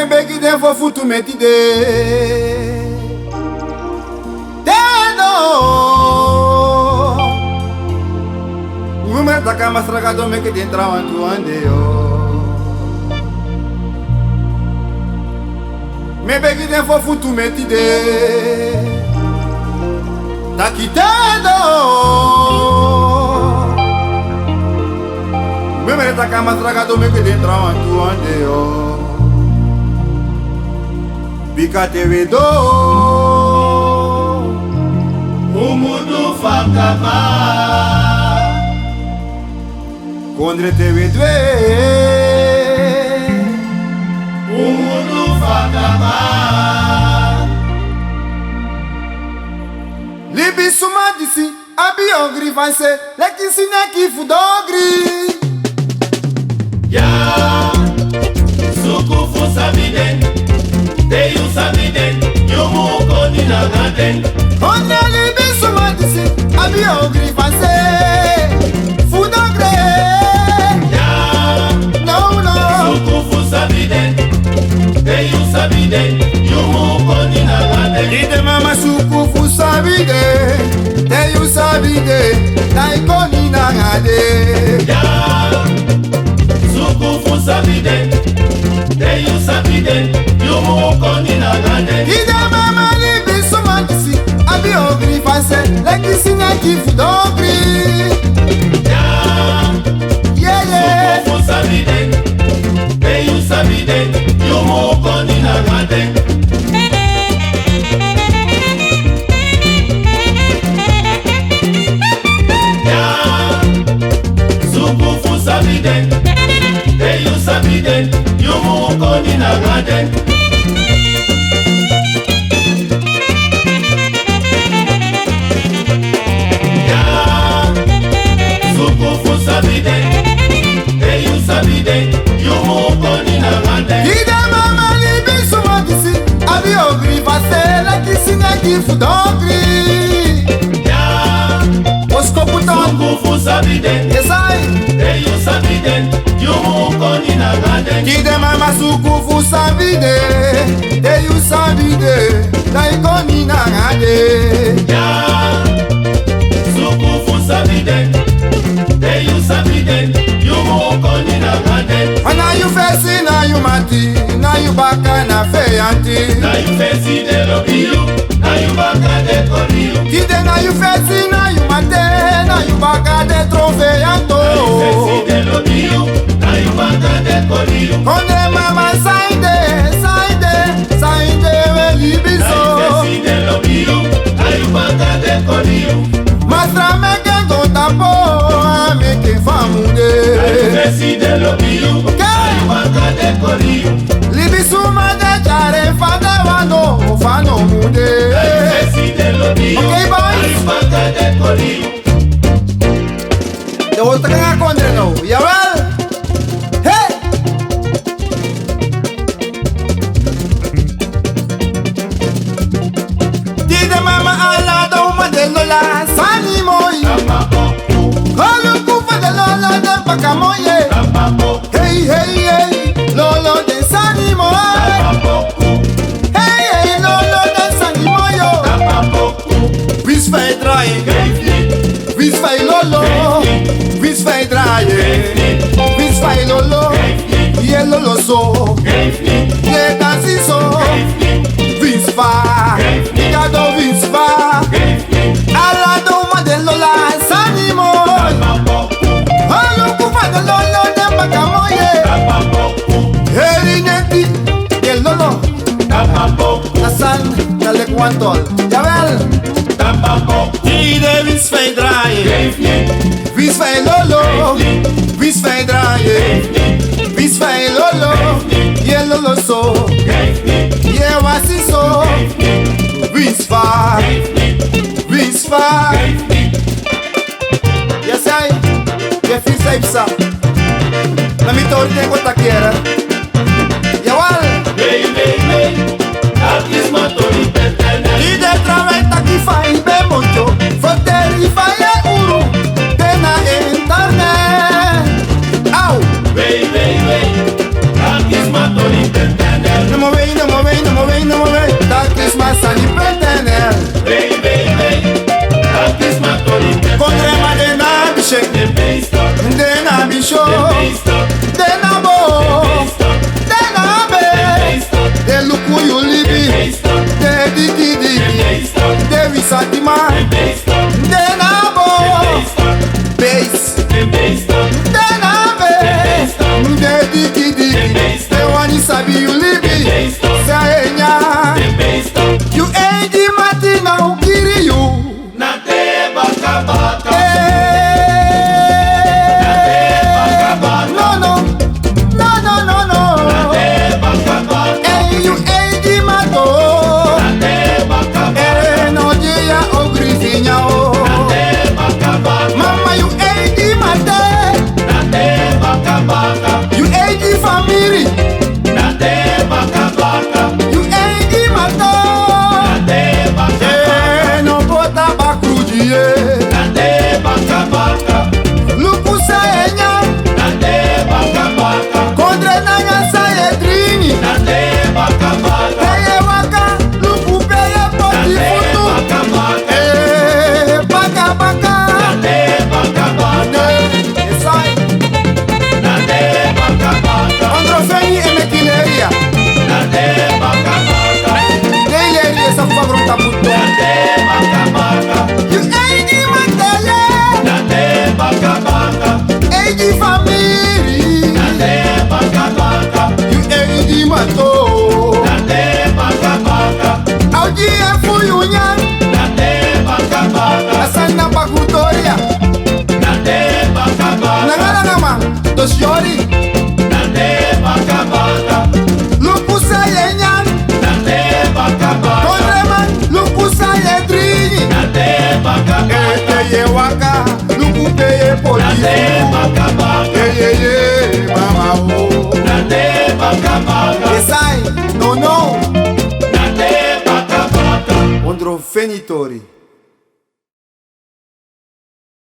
me begi den fo futu metide Teno Ngume taka masraka do meke den trawantu ande yo Me begi den fo futu metide Takiteno Ngume taka masraka do meke den trawantu ande yo Bika TV do Umudu Fakama Kondre TV 2 Umudu Fakama Libi suma disi Abi ogri vanse Leki sineki fudogri Ya Sukufu Sabiden Teyu Sabiden Yumu Koni Nagaden Onne libi suma disi Abi ogri vanse Fudogri Ya No no Sukufu Sabiden Teyu Sabiden Yumu Koni Nagaden Ide mama sukufu sabide Teyu sabide Taikoni nangade Ya Sukufu Sabiden Teyu Sabiden Yumu Koni Nagaden Ide mama libi suma disi Abi ogri vanse Leki sineki fudogri Ya Yeah yeah Sukufu Sabiden Teyu Sabiden Yumu Koni Nagaden Ya Sukufu Sabiden Teyu Sabiden Yumu Koni Nagaden Ya Sukufu Sabiden Teyu Sabiden Yumu Koni Nagaden Ide mama libi suma disi Abi ogri vanse Leki sineki fudogri Ya Oskoputon Sukufu Sabiden Yesai Teyu Sabiden Yumu Koni Nagaden Ide mama sukufu sabide Teyu sabide Taikoni nangade Ya Sukufu Sabiden Teyu Sabiden Yumu Koni Nagaden Ana you fesi na you mati Na you baka na feyanti Na you fesi de lobiyu Na you baka de koriyu Ide na you fesi na you mate Na you baka de trofeyanto Na you fesi de lobiyu Na you baka de koriyu Konde mama saide Saide Saide we Na you libiso fesi de lobiyu Na you baka de koriyu Masra meke gotapo Meke famude Na you fesi de lobiyu Na you baka de koriyu Libisuma de jare fada wano Fano mude Na you fesi de lobiyu Okay, boys. Na you baka de koriyu De volta que a condre no Yawel Hey Dide mama ala do modelo la Sani moi Tamaboku Kolu kufa de lolo de pakamoye Tamaboku Hey hey hey Lolo de sani moi Tamaboku Hey hey lolo de sani moyo Tamaboku Vis fai draie Geifli Vis fai lolo Vis fai draie Vis fai lolo Ye lolo so Geifli Ye dansi so Vis fa Igado vis fa Ala do modelo la sani moi Tamaboku Kolu kufa de lolo de pakamoye Tamaboku Herineti Ye lolo Tamaboku Nasan Nalek wantol Yawel Tamaboku Ide vis fai draie Geifli Vis fai lolo Vis fai draie Vis fai lolo Ye lolo so Geifli Ye wasi so Vis fa Vis fa Yes I Ye fi sa ipsa Na mi torte ko takiera Yawal Vei, vei, vei Akis matori petene Ide traventa ki fai be moncho Foteri fai e uru Tena internet Au Vei, vei, vei Akis matori petene besto, Saenya de besto. You ain't the matina who kiri you Na te baka baka, No, no, no, no, no, no. te baka baka, Hey, you ain't the mato te baka baka, No dia o grisinha o te baka baka, Mama you ain't the mate na te baka baka, You ain't the family na te baka baka, You ain't the mato na te baka baka, No bota ba crudie na te baka baka, Lupu saenya na te baka baka, Kondre nanga saedrini na te baka baka, Peye waka Lupu peye na poti te futu baka baka, Baka baka na te baka baka, Esai na te baka baka, Androfeni emekileria na te baka baka, Deileria essa fabrota puto na te baka baka, You ain't the matele na te baka baka, Ain't the family na te baka baka, You ain't the mato na te baka baka, Audi e fuyunyan na te baka baka, Asana bakutoria na te baka baka, Nangala nama Dosiori na te baka baka, Lupu sayenyan na te baka baka, Kondreman Lupu sayedrini na te baka baka, Peye waka Lupu peye na poti te baka baka, Ye mama o na te baka baka, Esai no no na te baka baka. Androfenitori